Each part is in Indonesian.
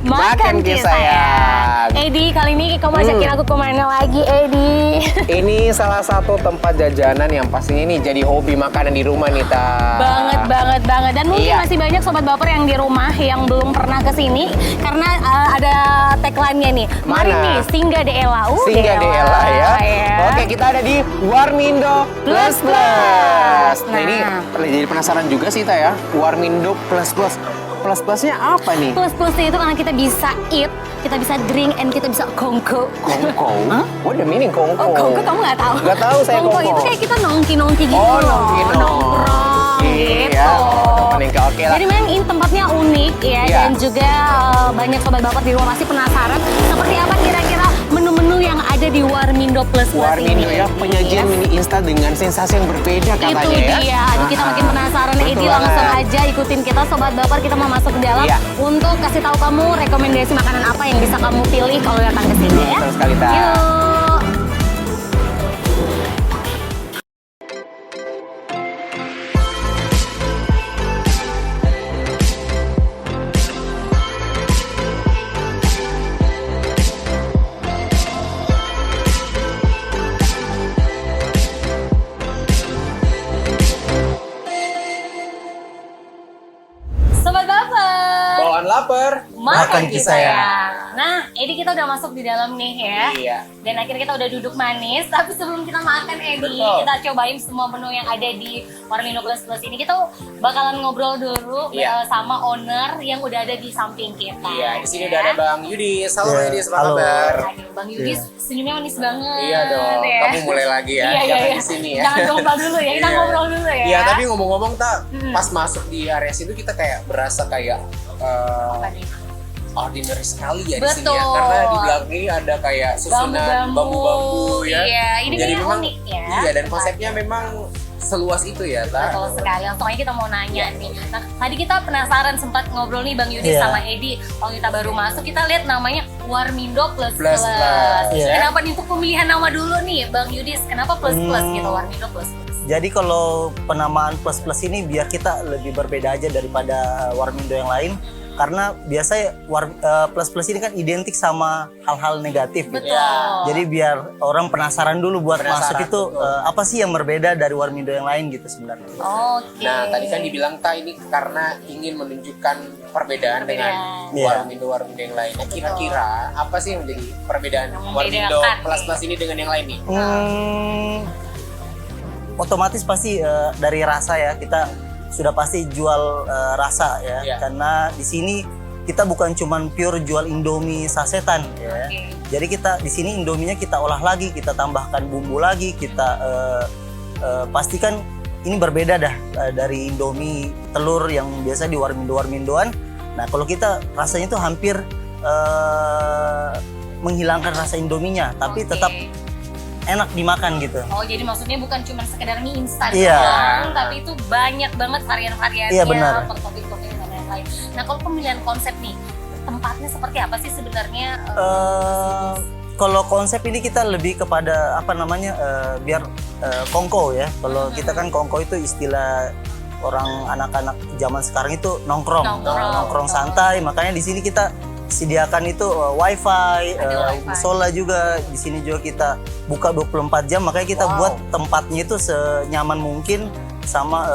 Makan kisah sayang. Edi, kali ini kamu ajakin aku kemana lagi, Edi? Ini salah satu tempat jajanan yang pastinya ini jadi hobi makanan di rumah nih, Ta. Banget. Dan mungkin masih banyak sobat baper yang di rumah yang belum pernah kesini karena ada tagline-nya nih. Mari nih, singgah de Ela. Singgah de Ela ya. Oke, kita ada di Warmindo Plus Plus. Nah, ini jadi penasaran juga sih, Ta ya. Warmindo Plus Plus. Plus-plusnya apa nih? Plus-plusnya itu karena kita bisa eat, kita bisa drink, and kita bisa kongko. Kongko? Huh? What the meaning kongko? Oh, kongko kamu nggak tahu? Nggak tahu saya kongko. Kongko itu kayak kita nongki-nongki gitu. Oh, nongkrong gitu. Iya, oke lah. Jadi memang ini tempatnya unik ya, dan juga banyak sobat baper di rumah masih penasaran seperti apa kira-kira menu-menu yang ada di Warmindo Plus Plus Warmindo ini. Ya, penyajian mini instan dengan sensasi yang berbeda katanya itu ya. Dia. Aduh, kita makin penasaran. Edi, langsung aja ikutin kita sobat baper, kita mau masuk ke dalam untuk kasih tahu kamu rekomendasi makanan apa yang bisa kamu pilih kalau datang ke sini ya. Betul sekali, Ta. Yuk. Sobat baper, Bawaan lapar, makan kisah sayang. Nah, Edi, kita udah masuk di dalam nih ya. Iya. Dan akhirnya kita udah duduk manis. Tapi sebelum kita makan, Edi, kita cobain semua menu yang ada di Warmindo Plus Plus ini. Kita bakalan ngobrol dulu sama owner yang udah ada di samping kita. Iya, di sini udah ada Bang Yudis. Halo Bang Yudis, apa kabar? Aduh, Bang Yudis senyumnya manis banget. Iya dong, kamu mulai lagi ya. Iya. Di sini ya. Jangan gombal dulu ya, kita ngobrol dulu ya. Iya, tapi ngomong-ngomong, Ta, pas masuk di area situ kita kayak berasa kayak apa nih? ordinary sekali ya di Betul. sini ya, karena di belakang ini ada kayak susunan bambu-bambu ya. Iya, ini jadi memang unik ya. Iya, dan konsepnya memang seluas itu ya, Ta. Betul sekali. Langsung aja kita mau nanya nih. Nah, tadi kita penasaran sempat ngobrol nih Bang Yudis sama Edi. Kalau kita baru masuk, kita lihat namanya Warmindo Plus Plus. Kenapa nih untuk pemilihan nama dulu nih, Bang Yudis? Kenapa Plus Plus gitu, Warmindo Plus Plus? Jadi kalau penamaan Plus Plus ini biar kita lebih berbeda aja daripada Warmindo yang lain. Karena biasanya Plus Plus ini kan identik sama hal-hal negatif. Betul. Gitu. Jadi biar orang penasaran dulu buat masuk itu apa sih yang berbeda dari Warmindo yang lain gitu sebenarnya. Oke. Nah, tadi kan dibilang, Ta, ini karena ingin menunjukkan perbedaan dengan Warmindo yang lain. Nah, kira-kira apa sih yang menjadi perbedaan Warmindo Plus Plus ini dengan yang lain nih? Otomatis pasti dari rasa ya, kita sudah pasti jual rasa ya, karena di sini kita bukan cuman pure jual Indomie sasetan ya. Jadi kita di sini Indominya kita olah lagi, kita tambahkan bumbu lagi, kita pastikan ini berbeda dah dari Indomie telur yang biasa di Warmindo-Warmindoan. Nah, kalau kita rasanya itu hampir menghilangkan rasa Indominya, tapi tetap enak dimakan gitu. Oh, jadi maksudnya bukan cuma sekedar mie instan doang, tapi itu banyak banget varian-variannya, topping-topping dan lain-lain. Nah, kalau pemilihan konsep nih, tempatnya seperti apa sih sebenarnya? Kalau konsep ini kita lebih kepada apa namanya, biar kongko ya. Kalau kita kan kongko itu istilah orang anak-anak zaman sekarang itu nongkrong santai. Makanya di sini kita sediakan itu wifi, musola juga. Di sini juga kita buka 24 jam, makanya kita buat tempatnya itu senyaman mungkin sama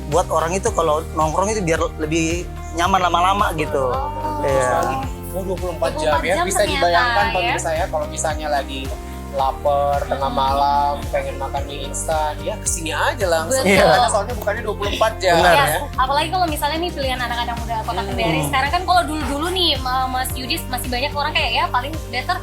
buat orang itu kalau nongkrong itu biar lebih nyaman lama-lama gitu. Iya. Oh, 24 jam ya. Bisa ternyata, dibayangkan ya. pemirsa ya kalau misalnya lagi lapar tengah malam pengen makan mie instan ya kesini aja langsung. Betul. Karena soalnya bukannya 24 jam Benar, Ya, ya. apalagi kalau misalnya nih pilihan anak-anak muda Kota Kendari. Sekarang kan kalau dulu-dulu nih Mas Yudis masih banyak orang kayak ya paling better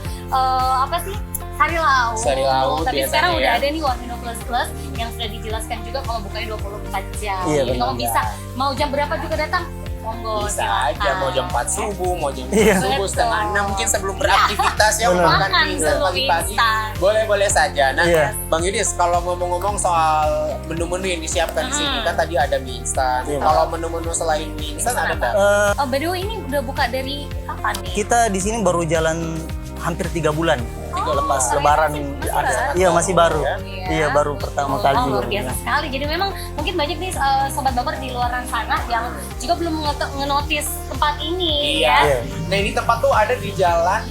apa sih? Sari lauk. Sari lauk Tapi biasanya sekarang udah ya. ada nih Warmindo Plus Plus yang sudah dijelaskan juga kalau bukanya 24 jam. Iya, Jadi kalau benar. bisa mau jam berapa juga datang, monggo Bisa silakan. aja mau jam 4 subuh, mau jam Iya. 7 subuh, setengah Betul. 6 mungkin sebelum beraktivitas ya Benar. makan Makan mie instan sebelum pagi-pagi. instan. Boleh-boleh saja. Nah, Iya. Bang Yudis, kalau ngomong-ngomong soal menu-menu yang disiapkan di sini kan tadi ada mie instan. Iya. Kalau menu-menu selain mie instan ada nggak? Oh, by the way ini udah buka dari kapan nih? Kita di sini baru jalan hampir 3 bulan. Lepas ternyata Lebaran masih ada. baru. Iya, masih baru. Ya. Iya, baru pertama kali Oh, juga. luar biasa sekali. Jadi memang mungkin banyak nih sobat baper di luar sana yang juga belum ngenotis tempat ini Iya. ya. Iya. Nah ini tempat tuh ada di jalan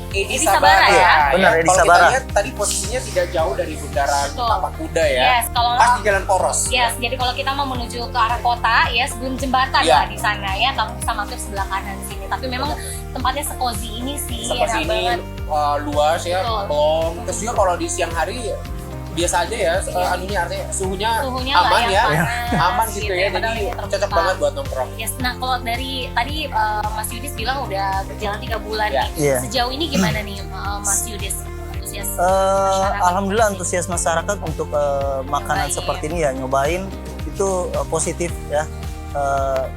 Edi Edi Sabara Sabara, ya. ya. Benar, Edi Kalau Sabara. kita lihat tadi posisinya tidak jauh dari bundaran Betul. Tapak Kuda ya. Yes, kalau Pas di Jalan Poros. Yes, jadi kalau kita mau menuju ke arah kota ya sebelum jembatan Iya. lah di sana ya, kamu bisa mampir sebelah kanan sini. Tapi memang tempatnya sekozi ini sih, Seperti enak ini banget. luas ya, Betul. plong. Terus juga kalau di siang hari biasa aja ya, anunya artinya suhunya aman nggak ya, yang panas, aman gitu ya. padahal Jadi ini terbuka. cocok banget buat nongkrong. Yes, nah kalau dari tadi Mas Yudis bilang udah berjalan 3 bulan Iya. nih. Iya. Sejauh ini gimana nih Mas Yudis? Antusias Alhamdulillah antusias masyarakat untuk makanan Nyobain. seperti ini ya, nyobain itu positif ya.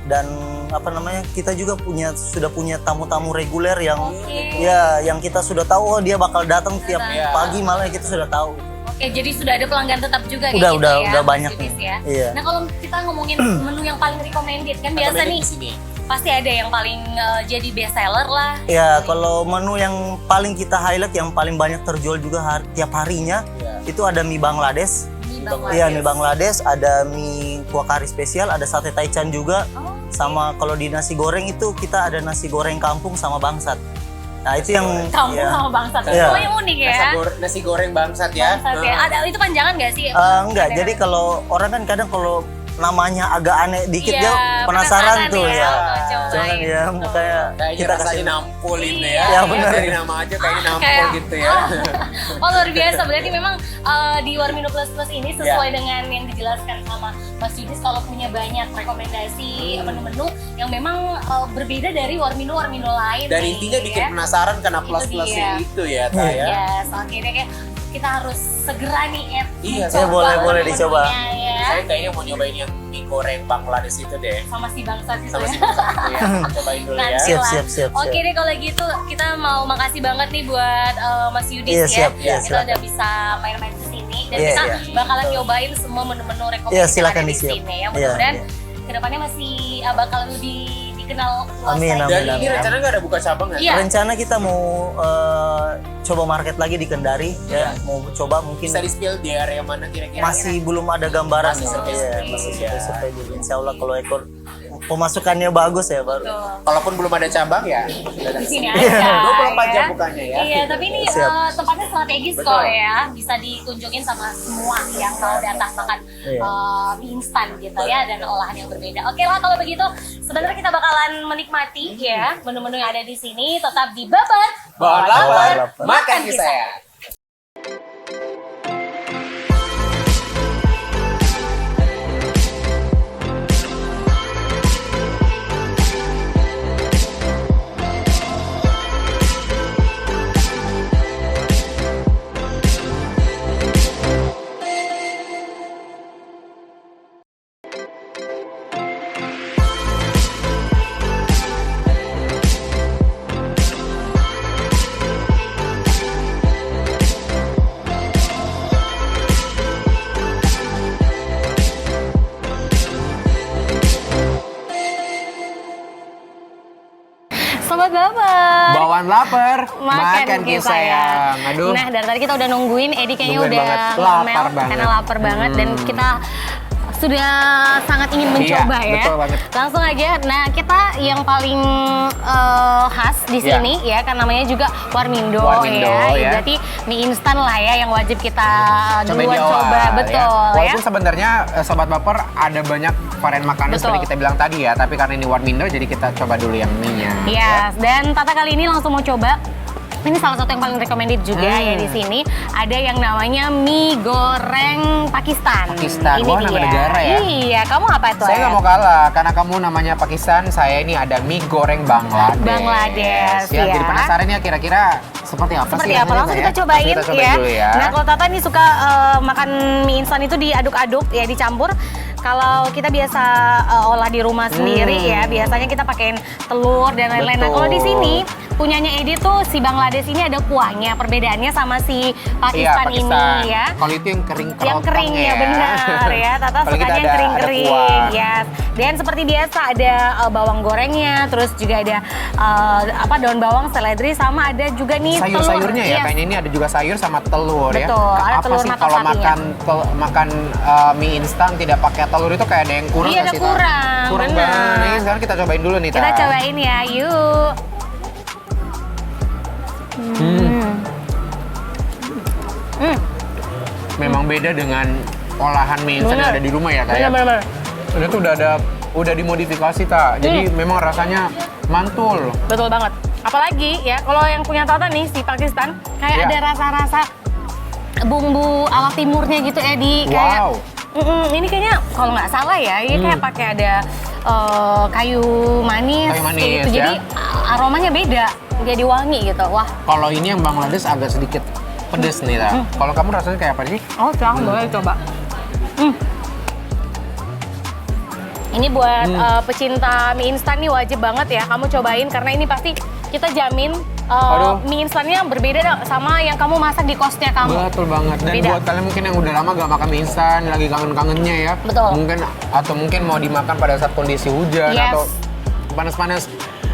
Dan apa namanya, kita juga sudah punya tamu-tamu reguler yang Oke. ya yang kita sudah tahu oh, dia bakal datang tiap Iya. pagi, malah kita sudah tahu. Oke, jadi sudah ada pelanggan tetap juga Udah, kayak gitu ya. udah Mas banyak Yudis nih. ya. Iya. Nah, kalau kita ngomongin menu yang paling recommended kan biasa Recommended nih di sini. pasti ada yang paling jadi best seller lah. Ya, kalau menu yang paling kita highlight, yang paling banyak terjual juga tiap harinya, Iya. itu ada mie Bangladesh. Mie Iya, mie Bangladesh, ada mie kuah kari spesial, ada sate taichan juga. Oh, Sama kalau di nasi goreng itu kita ada nasi goreng kampung sama bangsat. Nah, itu yang kamu ya. sama bangsat. Iya. Semuanya unik ya. Nasi goreng bangsat ya. Bangsat ya. Ada itu panjangan nggak sih? Enggak, jadi kalau orang kan kadang kalau namanya agak aneh dikit Iya, dia penasaran tuh ya. ya. Cobain. Cuman ya makanya Kayaknya kita rasanya kasih nampol ini Iya. ya. Ya, benar. Dari nama aja kayaknya nampol Kayak- gitu ya. Oh, luar biasa. Berarti memang di Warmindo Plus Plus ini Iya. sesuai dengan yang dijelaskan sama Mas Yudis, kalau punya banyak rekomendasi menu-menu yang memang berbeda dari Warmindo lain. Dan nih, intinya bikin ya. penasaran karena Itu plus-plusnya dia. itu ya, Ta ya. Yes, oke deh, kayak kita harus segera nih Iya, mencoba boleh menu-menunya dicoba. ya. Saya kayaknya mau nyobain yang mie goreng Bangladesh itu deh. Sama si bangsat itu Sama ya. si bangsat itu ya. Cobain dulu ya. Nanti Siap, lah. siap, siap, Oke siap. deh, kalau gitu kita mau makasih banget nih buat Mas Yudis Iya, ya. siap. Iya, Kita silakan. udah bisa main-main ke sini dan Iya, kita iya. bakalan nyobain semua menu-menu rekomendasi Iya, yang silakan ada di disiap. sini ya. Iya, Mudah-mudahan iya. kedepannya masih bakal lebih dikenal luas Amin, lagi. Dan amin, ini amin. rencana nggak ada buka cabang ya? Iya. Rencana kita mau coba market lagi di Kendari ya, mau coba mungkin Bisa di-spill di area mana kira-kira? masih belum ada gambaran. Masih ya. survei-survei. Iya, masih Iya. survei dulu. Insya Allah kalau ekor pemasukannya bagus ya baru. Betul. Kalaupun belum ada cabang ya. Di sini Iya. aja. 24 jam ya. bukanya ya. Iya, tapi ini Siap. tempatnya strategis Betul. kok ya. Bisa dikunjungin sama semua yang mau datang makan Iya. mie instan gitu ya, dan olahan yang berbeda. Oke lah, kalau begitu sebenarnya kita bakalan menikmati ya menu-menu yang ada di sini. Tetap di Babar. Bawa lapar, Bawa lapar. makan kisah ya. Sobat Babar. Bawaan lapar, Makan kisah sayang. Aduh. Nah, dari tadi kita udah nungguin, Edi kayaknya Nungguin udah banget. ngomel Lapar banget. karena lapar banget, dan kita sudah sangat ingin mencoba Iya, ya. betul banget. Langsung aja. Nah, kita yang paling khas di sini ya kan namanya juga Warmindo, ya. Berarti mie instan lah ya yang wajib kita Cobain duluan di awal, coba, betul ya. Walaupun sebenarnya Sobat Baper ada banyak varian makanan Betul. seperti kita bilang tadi ya, tapi karena ini Warmindo jadi kita coba dulu yang mie-nya. Yes, dan Tata kali ini langsung mau coba. Ini salah satu yang paling recommended juga ya di sini. Ada yang namanya mie goreng Pakistan. Pakistan, Ini wah dia. nama negara ya. Iya, kamu apa itu? Saya nggak mau kalah, karena kamu namanya Pakistan, saya ini ada mie goreng Bangladesh. Bangladesh, ya. Jadi penasaran ya kira-kira seperti apa Seperti sih? apa? Langsung kita cobain, Langsung kita cobain ya. dulu ya. Nah, kalau Tata nih suka makan mie instan itu diaduk-aduk ya, dicampur. Kalau kita biasa olah di rumah sendiri ya, biasanya kita pakein telur dan lain-lain. Nah, Betul. kalau di sini punyanya Edi tuh si Bangladesh ini ada kuahnya. Perbedaannya sama si Pakistan, Iya, ini ya. Kalau itu yang kering Yang kering ya, benar ya. Tata Kalau kita sukanya yang ada kering-kering. kuah. Yes. Dan seperti biasa ada bawang gorengnya, terus juga ada daun bawang, seledri, sama ada juga nih telur. Sayur-sayurnya ya, Yes. kayaknya ini ada juga sayur sama telur ya. Betul, ada Apa telur sih mata kalau sapinya. makan mie instan tidak pakai telur itu kayak ada yang kurang Iya, nggak ada sih, Kak? kurang, Kurang benar. banget. Nah, ini sekarang kita cobain dulu nih, Kita Ta. cobain ya, yuk. Memang beda dengan olahan mie instan yang Benar. ada di rumah ya, Ta, ya. Benar-benar. Ini tuh udah dimodifikasi, Ta. Jadi memang rasanya mantul. Betul banget. Apalagi ya, kalau yang punya Tata nih, si Pakistan, kayak Iya. ada rasa-rasa bumbu ala timurnya gitu, Edi. Kayak, Wow. ini kayaknya kalau nggak salah ya, ini kayak pakai ada kayu manis, Kayu manis, kayak gitu. ya. Jadi aromanya beda, jadi wangi gitu. Wah, Kalau ini yang Bangladesh agak sedikit pedes nih, Ta. Kalau kamu rasanya kayak apa sih? oh silahkan boleh coba. Ini buat pecinta mie instan nih wajib banget ya kamu cobain karena ini pasti kita jamin Aduh. mie instannya berbeda dong sama yang kamu masak di kosnya kamu. Betul banget. Dan Beda. buat kalian mungkin yang udah lama gak makan mie instan, lagi kangen-kangennya ya. Betul. Mungkin mau dimakan pada saat kondisi hujan Yes. atau panas-panas.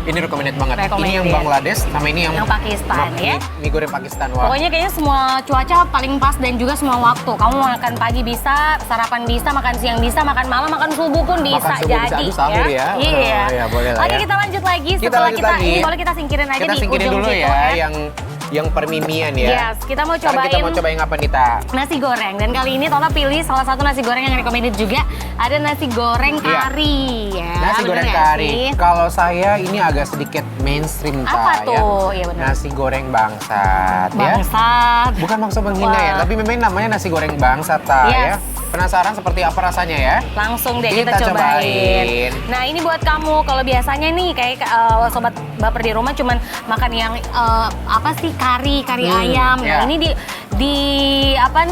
Ini recommended banget. Ini Recommended. yang Bangladesh sama ini yang Pakistan, ya. Mie goreng Pakistan. Wah. Pokoknya kayaknya semua cuaca paling pas dan juga semua waktu. Kamu mau makan pagi bisa, sarapan bisa, makan siang bisa, makan malam, makan subuh pun bisa. Makan subuh bisa, jadi aduh, sahur ya. Iya. Oh, ya, boleh lah Oke, ya. kita lanjut lagi Kita setelah lanjut kita lagi. ini boleh kita singkirin aja Kita di singkirin ujung dulu situ ya, yang permimian ya. Yes, kita mau Sekarang kita mau cobain coba yang apa nih, Ta? nasi goreng. Dan kali ini Tata pilih salah satu nasi goreng yang recommended juga. Ada nasi goreng Iya. kari ya. Nasi bener goreng nggak kari. sih? Kalau saya ini agak sedikit mainstream, Ta. Apa ya. tuh? Iya, benar. Nasi goreng bangsat ya. Bangsat. Bukan maksud menghina ya, Wah. tapi memang namanya nasi goreng bangsat, Ta, ya. Yes. Penasaran seperti apa rasanya ya? Langsung deh Kita kita cobain. cobain. Nah ini buat kamu, kalau biasanya nih kayak sobat baper di rumah cuman makan yang apa sih kari ayam. ya. Nah ini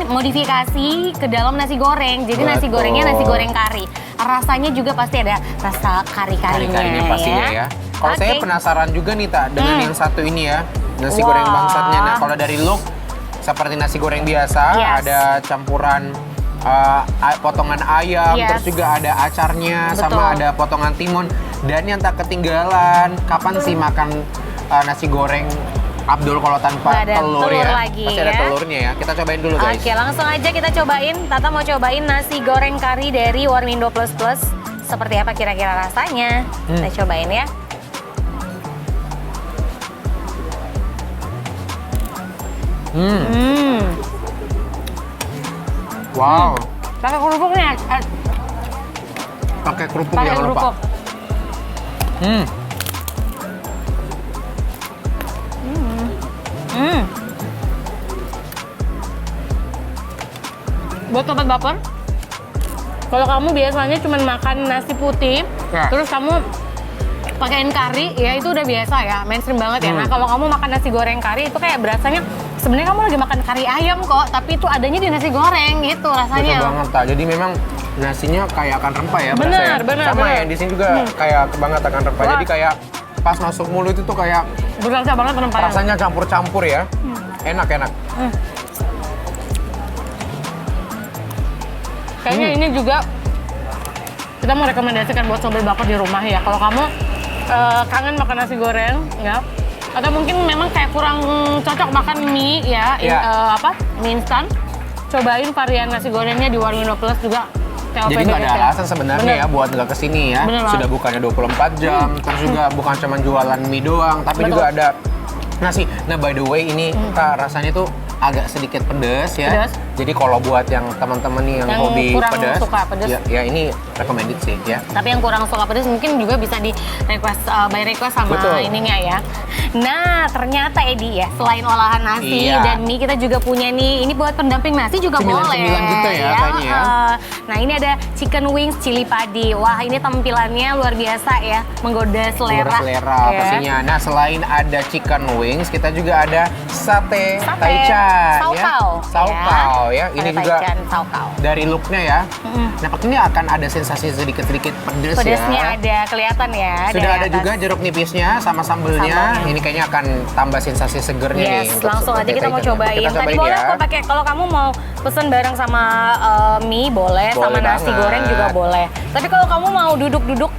modifikasi ke dalam nasi goreng. Jadi nasi Betul. gorengnya nasi goreng kari. Rasanya juga pasti ada rasa kari-karinya Kari-karinya pastinya ya. Kalau saya Oke. penasaran juga nih, Ta, dengan yang satu ini ya, nasi goreng Wah. bangsatnya. Nah, kalau dari look seperti nasi goreng biasa, Yes. ada campuran potongan ayam, Yes. terus juga ada acarnya, Betul. sama ada potongan timun. Dan yang tak ketinggalan, kapan sih makan nasi goreng Abdul kalau tanpa Nggak ada telur telur ya? lagi Pasti ada ya. telurnya ya. Kita cobain dulu, guys. Oke, langsung aja kita cobain. Tata mau cobain nasi goreng kari dari Warmindo Plus Plus. Seperti apa kira-kira rasanya? Kita cobain ya. Wow, Pakai kerupuknya. pakai kerupuk Pakai jangan lupa. kerupuk. Buat sobat baper, kalau kamu biasanya cuma makan nasi putih, Ya. terus kamu pakein kari, ya itu udah biasa ya, mainstream banget ya. Nah kalau kamu makan nasi goreng kari itu kayak berasanya sebenarnya kamu lagi makan kari ayam kok, tapi itu adanya di nasi goreng gitu Betul rasanya. banget, Ta. Jadi memang nasinya kayak akan rempah ya, Bener, berasa ya. bener, Sama bener. ya, di sini juga kayak banget akan rempah. Wah. Jadi kayak pas masuk mulut itu kayak Berasa banget rempahnya. rasanya campur-campur ya. Enak-enak. Kayaknya ini juga kita mau rekomendasikan buat sobat baper di rumah ya. Kalau kamu kangen makan nasi goreng ya, atau mungkin memang kayak kurang cocok makan mie ya, Iya. mie instan, cobain varian nasi gorengnya di Warmindo Plus juga Jadi nggak ada alasan sebenarnya ya buat nggak kesini ya. Bener Sudah bukannya 24 jam, terus juga bukan cuma jualan mie doang, tapi juga ada nasi. Nah by the way ini Kak, rasanya tuh agak sedikit pedas ya. Pedas. Jadi kalau buat yang teman-teman nih yang hobi kurang pedas, suka pedas. ya ini recommended sih ya. Tapi yang kurang suka pedas mungkin juga bisa di request by request sama Betul. ininya ya. Nah, ternyata Edi ya, selain olahan nasi Iya. dan mie kita juga punya nih, ini buat pendamping nasi juga boleh. Cemilan-cemilan gitu ya, kayaknya ya. Nah, ini ada chicken wings cili padi. Wah, ini tampilannya luar biasa ya, menggoda selera. Selera Ya. pastinya. Nah selain ada chicken wings, kita juga ada sate, Sate, taichan saukau, ya. Saukau ya. Ini Sate juga taichan, saukau. dari looknya ya. Nampaknya akan ada sensasi sedikit-sedikit pedes Pedasnya ya. ada kelihatan ya. Sudah dari ada atas. juga jeruk nipisnya sama sambelnya. Sambelnya. Ini kayaknya akan tambah sensasi segernya nih. Yes, untuk langsung aja sate kita mau taichan. cobain. Kita Tadi cobain boleh ya. kok pakai, kalau kamu mau pesen bareng sama mie boleh, sama Boleh nasi banget. goreng juga boleh. Tapi kalau kamu mau duduk-duduk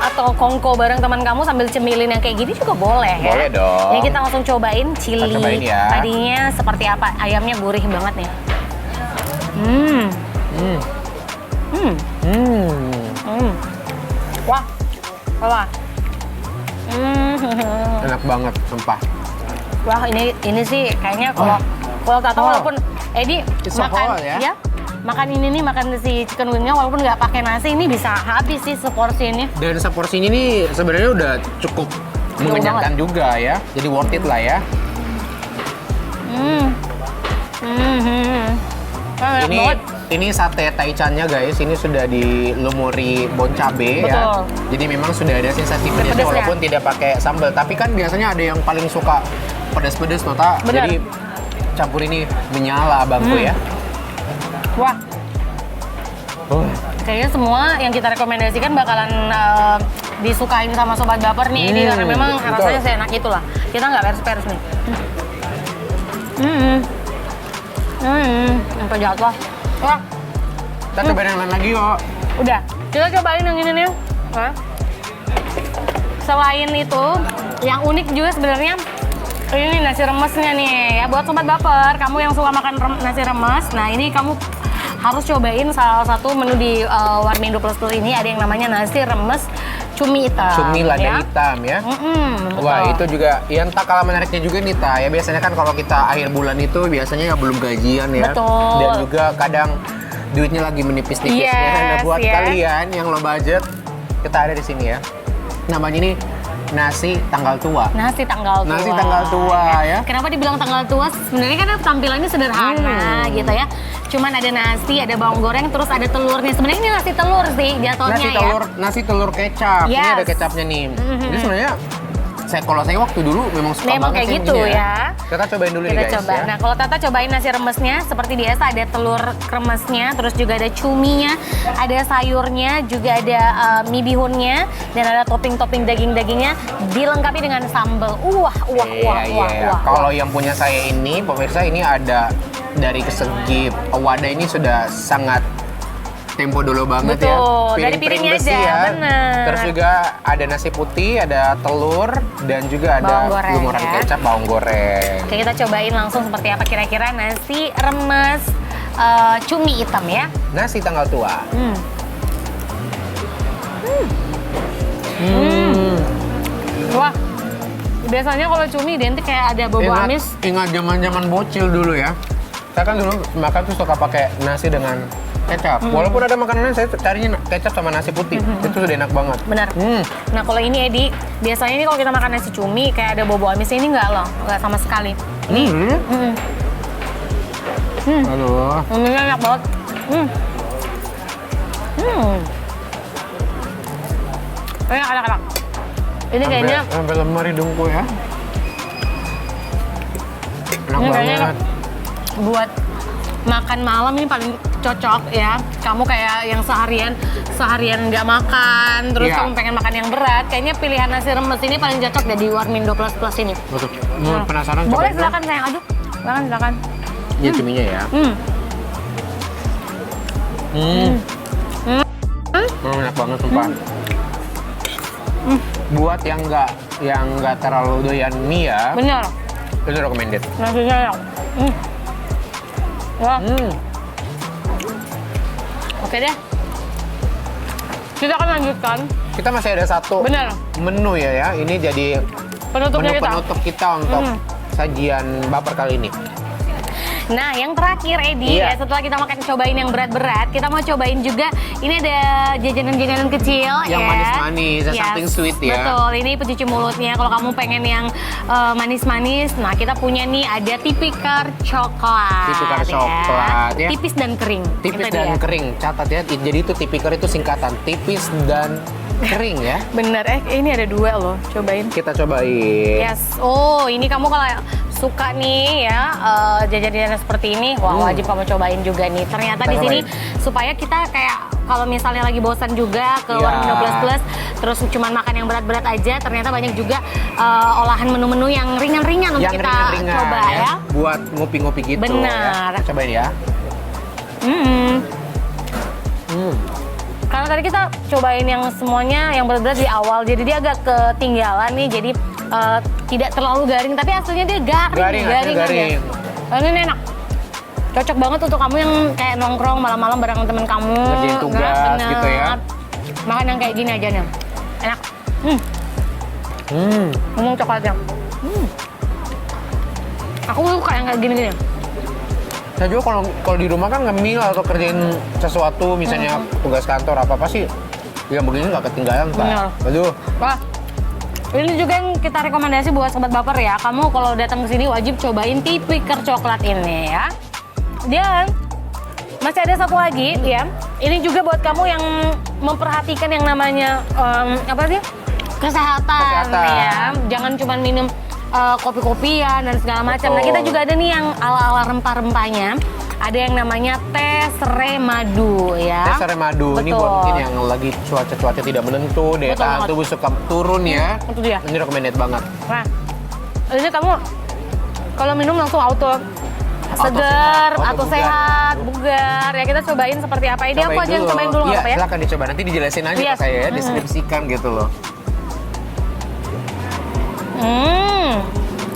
atau kongko bareng teman kamu sambil cemilin yang kayak gini juga boleh ya. Boleh dong. Jadi kita langsung cobain chili. Kita cobain ya. Tadinya seperti apa? Ayamnya gurih banget nih. Wah. Wah. Enak banget, sumpah. Wah, ini sih kayaknya kalau Tata walaupun Edi It's so makan hot, ya? makan ini nih, makan si chicken wingnya walaupun nggak pakai nasi ini bisa habis sih seporsi ini. Dan seporsinya ini sebenarnya udah cukup mengenyangkan juga ya. Jadi worth it lah ya. Enak banget. Ini sate taichannya guys, ini sudah dilumuri bon cabe ya. Betul. Jadi memang sudah ada sensasi pedasnya Pedasnya. walaupun tidak pakai sambal. Tapi kan biasanya ada yang paling suka pedas-pedas tuh, Tak. Benar. Jadi campur ini menyala abangku ya. Wah, kayaknya semua yang kita rekomendasikan bakalan disukain sama sobat baper nih, Edi, karena memang betul. rasanya seenak itulah. Kita nggak pers-pers nih. Sampai jatuh. Wah, Kita cobain yang lain lagi yuk. udah. Kita cobain yang ini nih. Hah? Selain itu, yang unik juga sebenarnya ini nasi remesnya nih ya. Buat sobat baper, kamu yang suka makan nasi remes, nah ini kamu harus cobain salah satu menu di Warmindo Plus Plus ini, ada yang namanya nasi remes cumi hitam. Cumi lada ya. hitam ya. Betul. Wah, itu juga yang tak kalah menariknya juga nih, Ta. Ya biasanya kan kalau kita akhir bulan itu biasanya ya belum gajian ya. Betul. Dan juga kadang duitnya lagi menipis-nipisnya. Yes, Nah, buat ya. kalian yang low budget, kita ada di sini ya. Namanya ini nasi tanggal tua. Nasi tanggal tua. Nasi tanggal tua ya. Kenapa dibilang tanggal tua? Sebenarnya kan tampilannya sederhana gitu ya. Cuman ada nasi, ada bawang goreng, terus ada telurnya. Sebenarnya ini nasi telur sih jatuhnya Nasi telur kecap. Ini Yes. ada kecapnya nih. Jadi sebenarnya kalau saya waktu dulu memang suka Memang banget kayak sih gitu begini ya. Kita cobain dulu nih Kita guys coba. ya. Nah, kalau Tata cobain nasi remesnya, seperti biasa ada telur kremesnya, terus juga ada cuminya, ada sayurnya, juga ada mie bihunnya, dan ada topping-topping daging-dagingnya, dilengkapi dengan sambal. Iya. Kalau yang punya saya ini, pemirsa, ini ada dari segi wadah ini sudah sangat tempo dulu banget ya. Betul, dari Piring-piring piringnya besi aja, ya. bener. Terus juga ada nasi putih, ada telur, dan juga ada Bawang goreng, lumuran ya. kecap bawang goreng. Oke, kita cobain langsung seperti apa kira-kira nasi remes cumi hitam ya. Nasi tanggal tua. Wah, biasanya kalau cumi identik kayak ada bobo amis. Ingat zaman-zaman bocil dulu ya. Saya kan dulu makan tuh suka pakai nasi dengan kecap. Walaupun ada makanan lain, saya carinya kecap sama nasi putih. Itu sudah enak banget. Benar. Nah, kalau ini Edi, biasanya ini kalau kita makan nasi cumi kayak ada bobo amisnya, ini enggak loh, enggak sama sekali. Ini. Aduh. Ini enak banget. Enak. Ini kayaknya sampai lemah hidungku ya. Enak ini kayaknya banget. buat makan malam ini paling cocok ya. Kamu kayak yang seharian nggak makan, terus Iya. kamu pengen makan yang berat, kayaknya pilihan nasi remes ini paling cocok deh di Warmindo Plus Plus ini. Betul. Mau penasaran coba Boleh, dulu? silakan sayang, aduk. Silakan. Ini cuminya ya. Enak banget sumpah. Buat yang nggak terlalu doyan mie ya, Bener, itu recommended. nasinya enak. Wah, oke deh. Kita akan lanjutkan. Kita masih ada satu Bener. menu ya. Ini jadi Penutupnya kita. penutup kita untuk sajian baper kali ini. Nah, yang terakhir Edi, Iya. ya, setelah kita makan cobain yang berat-berat, kita mau cobain juga ini ada jajanan-jajanan kecil Yang ya. manis-manis, yang something sweet ya. Betul, ini pencuci mulutnya. Kalau kamu pengen yang manis-manis, nah kita punya nih ada tipikar coklat. Tipikar coklat, ya. Tipis dan kering. Tipis Itu dan dia. kering. Catat ya. Jadi itu tipikar itu singkatan tipis dan kering ya. Bener, ini ada dua loh, cobain. Kita cobain. Yes, oh ini kamu kalau suka nih ya jajan-jajanan seperti ini, wah wajib kamu cobain juga nih. Ternyata Kita di sini cobain. supaya kita kayak kalau misalnya lagi bosan juga ke Iya. Warmindo Plus Plus, terus cuma makan yang berat-berat aja, ternyata banyak juga olahan menu-menu yang ringan-ringan untuk Yang kita ringan-ringan coba ya. Buat ngopi-ngopi gitu. Benar. Ya. Cobain ya. Karena tadi kita cobain yang semuanya yang berat-berat di awal, jadi dia agak ketinggalan nih, jadi tidak terlalu garing, tapi aslinya dia garing. Garing. Ini enak. Cocok banget untuk kamu yang kayak nongkrong malam-malam bareng temen kamu. Ngerjain tugas Bener. gitu ya. Makan yang kayak gini aja nih. Enak. Ngomong coklatnya. Aku suka yang kayak gini-gini. Saya juga kalau di rumah kan ngemil atau kerjain sesuatu, misalnya tugas kantor apa sih, yang begini nggak ketinggalan, Pak. Benar. Aduh. Wah, ini juga yang kita rekomendasi buat sobat baper ya. Kamu kalau datang ke sini wajib cobain tipikar coklat ini ya. Dan masih ada satu lagi ya. Ini juga buat kamu yang memperhatikan yang namanya apa sih? Kesehatan ya. Jangan cuma minum kopi-kopian dan segala macam. Nah, kita juga ada nih yang ala-ala rempah-rempahnya. Ada yang namanya teh serai madu ya. Teh serai madu ini Betul. buat mungkin yang lagi cuaca tidak menentu, daya Betul tahan banget. tubuh suka turun ya. Itu dia. Ini recommended banget. Nah, jadi kamu kalau minum langsung auto segar, auto auto bugar. sehat, bugar. Ya kita cobain seperti apa. Ini aku aja yang cobain dulu nggak Iya, apa ya? silakan dicoba. Nanti dijelasin aja Yes. ke saya ya, deskripsikan gitu loh.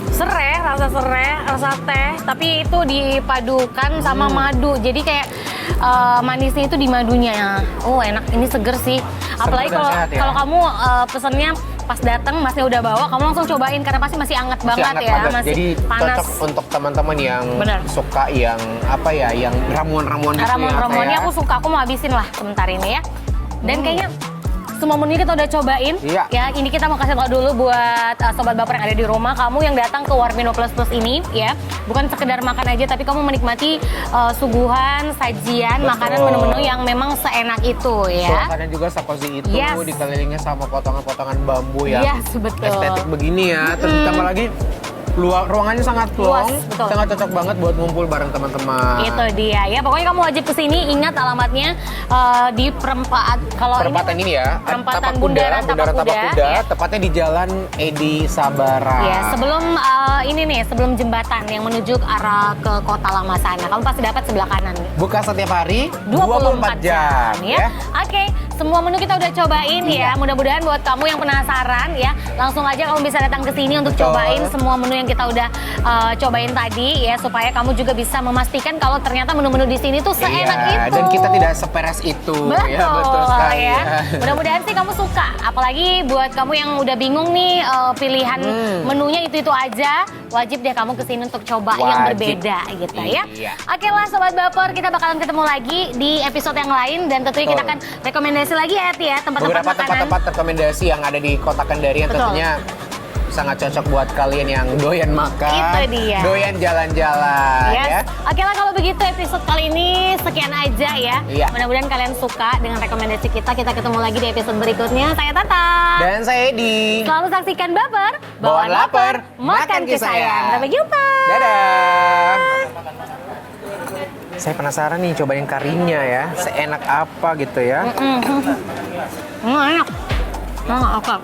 Serai, rasa serai, rasa teh, tapi itu dipadukan sama madu. Jadi kayak manisnya itu di madunya. Oh enak, ini seger sih. Apalagi dan kalau sehat ya. kalau kamu pesennya pas datang masnya udah bawa, kamu langsung cobain karena pasti masih anget Masih banget hangat ya, banget. masih Jadi panas. cocok untuk teman-teman yang Bener. suka yang apa ya, yang ramuan-ramuan gitu Ramuan-ramuannya ya. aku suka, aku mau habisin lah sebentar ini ya. Dan kayaknya semua menu kita udah cobain. Iya. Ya, ini kita mau kasih tau dulu buat sobat baper yang ada di rumah, kamu yang datang ke Warmindo Plus Plus ini ya, bukan sekedar makan aja, tapi kamu menikmati suguhan, sajian, Betul. makanan, menu-menu yang memang seenak itu ya. Suasananya juga sekozi itu, Yes. dikelilingnya sama potongan-potongan bambu yang Yes, betul. estetik begini ya. Terus ditambah lagi ruangannya sangat Luas, long, betul. sangat cocok banget buat ngumpul bareng teman-teman. Itu dia ya. Pokoknya kamu wajib kesini. Ingat alamatnya di perempatan. Kalau Perempatan ini ya, perempatan Tapak Bundaran Tapak Kuda, ya. tepatnya di Jalan Edi Sabara. Ya, sebelum ini nih, sebelum jembatan yang menuju ke arah ke Kota Lama sana. Kamu pasti dapat sebelah kanan. Buka setiap hari 24 jam ya. ya. Oke, semua menu kita udah cobain ya. Mudah-mudahan buat kamu yang penasaran ya, langsung aja kamu bisa datang ke sini untuk Betul. cobain semua menu yang kita udah cobain tadi ya, supaya kamu juga bisa memastikan kalau ternyata menu-menu di sini tuh seenak Iya, itu. dan kita tidak seperes itu. Betul, Ya, betul sekali ya. Mudah-mudahan sih kamu suka. Apalagi buat kamu yang udah bingung nih pilihan menunya itu aja, wajib deh kamu kesini untuk coba yang Wajib. berbeda gitu ya. Iya. Oke lah Sobat Baper, kita bakalan ketemu lagi di episode yang lain dan tentunya kita akan rekomendasi lagi ya tempat-tempat Beberapa makanan. tempat-tempat rekomendasi yang ada di Kota Kendari yang Betul. tentunya sangat cocok buat kalian yang doyan makan, Itu dia. doyan jalan-jalan Yes. ya. Oke lah kalau begitu episode kali ini sekian aja ya. Iya. Mudah-mudahan kalian suka dengan rekomendasi kita. Kita ketemu lagi di episode berikutnya. Saya Tata. Dan saya Edi. Selalu saksikan Baper, Bawaan lapar, makan kisayang. Sampai jumpa. Dadah. Saya penasaran nih cobain karinya ya, seenak apa gitu ya. Enak. Oke.